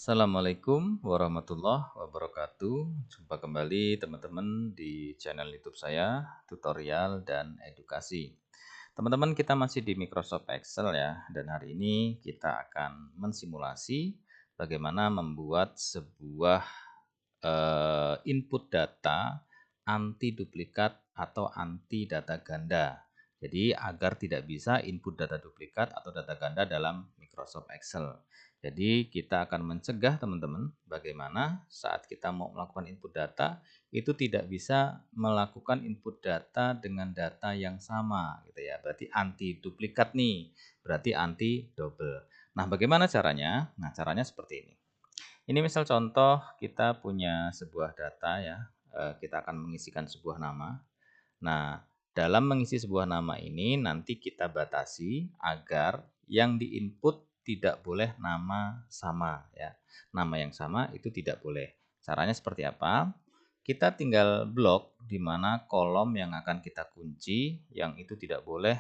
Assalamualaikum warahmatullahi wabarakatuh. Jumpa kembali teman-teman di channel YouTube saya, tutorial dan edukasi. Teman-teman, kita masih di Microsoft Excel ya, dan hari ini kita akan mensimulasi bagaimana membuat sebuah input data anti duplikat atau anti data ganda. Jadi agar tidak bisa input data duplikat atau data ganda dalam Microsoft Excel. Jadi kita akan mencegah teman-teman bagaimana saat kita mau melakukan input data itu tidak bisa melakukan input data dengan data yang sama gitu ya. Berarti anti duplikat nih, berarti anti double. Nah, bagaimana caranya? Nah, caranya seperti ini. Ini misal contoh kita punya sebuah data ya, kita akan mengisikan sebuah nama. Nah, dalam mengisi sebuah nama ini nanti kita batasi agar yang diinput tidak boleh nama sama ya. Nama yang sama itu tidak boleh. Caranya seperti apa? Kita tinggal blok di mana kolom yang akan kita kunci yang itu tidak boleh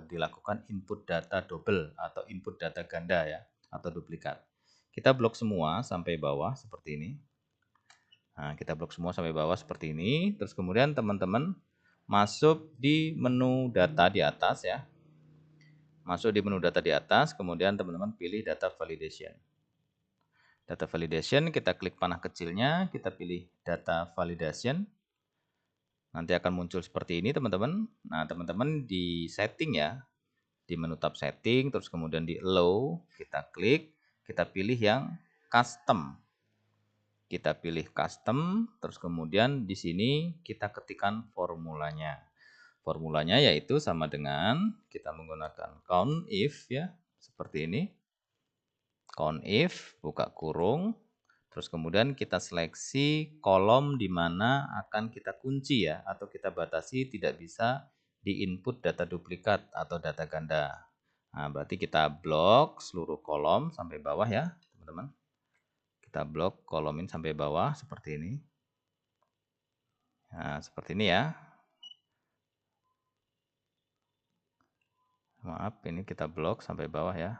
dilakukan input data double atau input data ganda ya atau duplikat. Kita blok semua sampai bawah seperti ini. Nah, kita blok semua sampai bawah seperti ini. Terus kemudian teman-teman masuk di menu data di atas ya. Masuk di menu data di atas, kemudian teman-teman pilih data validation. Data validation, kita klik panah kecilnya, kita pilih data validation. Nanti akan muncul seperti ini teman-teman. Nah, teman-teman di setting ya, di menu tab setting, terus kemudian di allow, kita klik, kita pilih yang custom. Kita pilih custom, terus kemudian di sini kita ketikkan formulanya. Formulanya yaitu sama dengan kita menggunakan count if ya, seperti ini. Count if, buka kurung, terus kemudian kita seleksi kolom di mana akan kita kunci ya, atau kita batasi tidak bisa di-input data duplikat atau data ganda. Nah, berarti kita blok seluruh kolom sampai bawah ya, teman-teman. Kita blok kolomin sampai bawah seperti ini. Nah, seperti ini ya. Maaf, ini kita blok sampai bawah ya.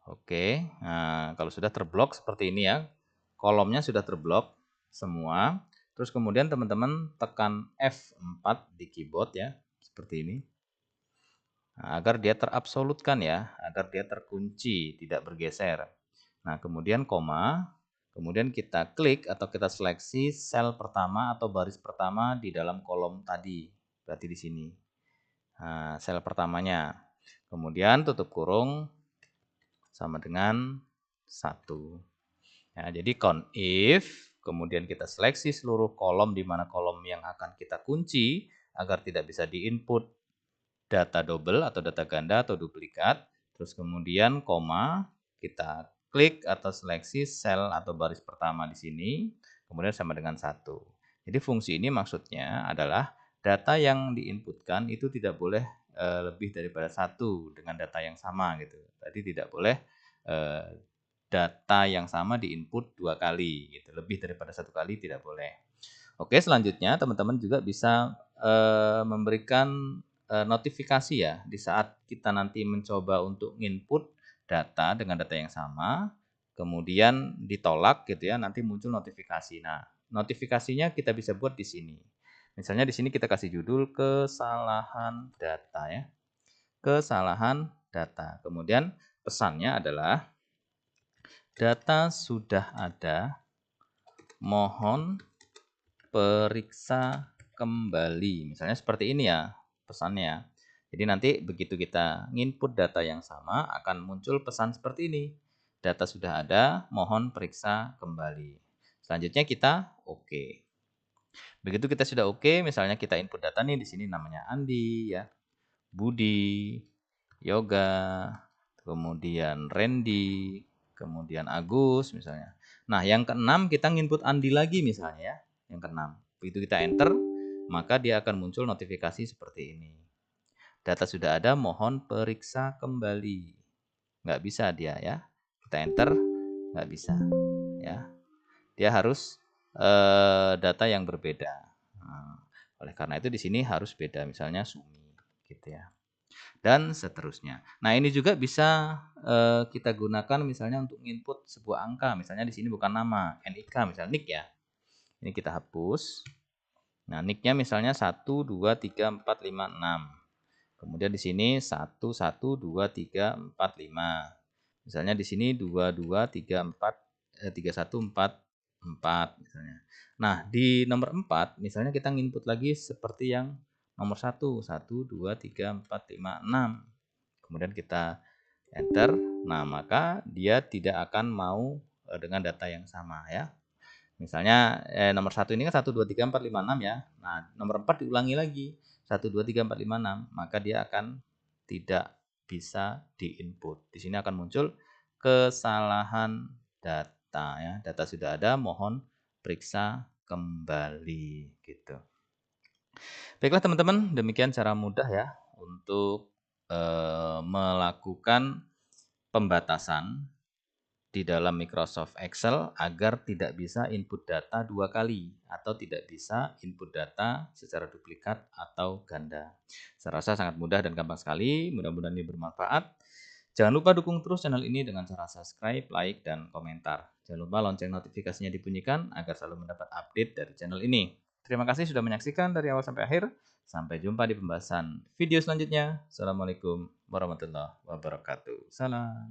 Oke, nah kalau sudah terblok seperti ini ya, kolomnya sudah terblok semua. Terus kemudian teman-teman tekan F4 di keyboard ya, seperti ini. Nah, agar dia terabsolutkan ya, agar dia terkunci, tidak bergeser. Nah, kemudian koma, kemudian kita klik atau kita seleksi sel pertama atau baris pertama di dalam kolom tadi, berarti di sini. Nah, sel pertamanya. Kemudian tutup kurung sama dengan 1. Ya, jadi count if, kemudian kita seleksi seluruh kolom di mana kolom yang akan kita kunci agar tidak bisa diinput data double atau data ganda atau duplikat. Terus kemudian koma, kita klik atau seleksi sel atau baris pertama di sini, kemudian sama dengan 1. Jadi fungsi ini maksudnya adalah data yang diinputkan itu tidak boleh lebih daripada 1 dengan data yang sama gitu. Tadi tidak boleh data yang sama diinput 2 kali gitu. Lebih daripada 1 kali tidak boleh. Oke, selanjutnya teman-teman juga bisa memberikan notifikasi ya di saat kita nanti mencoba untuk input data dengan data yang sama, kemudian ditolak gitu ya, nanti muncul notifikasi. Nah, notifikasinya kita bisa buat di sini. Misalnya di sini kita kasih judul kesalahan data ya. Kesalahan data. Kemudian pesannya adalah data sudah ada, mohon periksa kembali. Misalnya seperti ini ya pesannya. Jadi nanti begitu kita nginput data yang sama akan muncul pesan seperti ini. Data sudah ada, mohon periksa kembali. Selanjutnya kita oke. Begitu kita sudah oke, misalnya kita input data nih di sini namanya Andi ya, Budi, Yoga, kemudian Randy, kemudian Agus misalnya. Nah, yang keenam kita nginput Andi lagi misalnya ya, yang keenam. Begitu kita enter, maka dia akan muncul notifikasi seperti ini. Data sudah ada, mohon periksa kembali. Nggak bisa dia ya. Kita enter, nggak bisa ya. Dia harus data yang berbeda. Nah, oleh karena itu di sini harus beda, misalnya Sumi gitu ya. dan seterusnya. Nah, ini juga bisa kita gunakan misalnya untuk input sebuah angka. Misalnya di sini bukan nama, NIK misalnya nick ya. Ini kita hapus. Nah, nicknya misalnya 1 2 3 4 5 6. Kemudian di sini 1 1 2 3 4 5. Misalnya di sini 2 2 3 4 3 1 4 4 misalnya. Nah, di nomor 4 misalnya kita nginput lagi seperti yang nomor 1, 1 2 3 4 5 6. Kemudian kita enter. Nah, maka dia tidak akan mau dengan data yang sama ya. Misalnya nomor 1 ini kan 1 2 3 4 5 6 ya. Nah, nomor 4 diulangi lagi. 1 2 3 4 5 6, maka dia akan tidak bisa diinput. Di sini akan muncul kesalahan data ya. Data sudah ada, mohon periksa kembali gitu. Baiklah teman-teman, demikian cara mudah ya untuk melakukan pembatasan di dalam Microsoft Excel agar tidak bisa input data dua kali atau tidak bisa input data secara duplikat atau ganda. Saya rasa sangat mudah dan gampang sekali, mudah-mudahan ini bermanfaat. Jangan lupa dukung terus channel ini dengan cara subscribe, like, dan komentar. Jangan lupa lonceng notifikasinya dibunyikan agar selalu mendapat update dari channel ini. Terima kasih sudah menyaksikan dari awal sampai akhir. Sampai jumpa di pembahasan video selanjutnya. Assalamualaikum warahmatullahi wabarakatuh. Salam.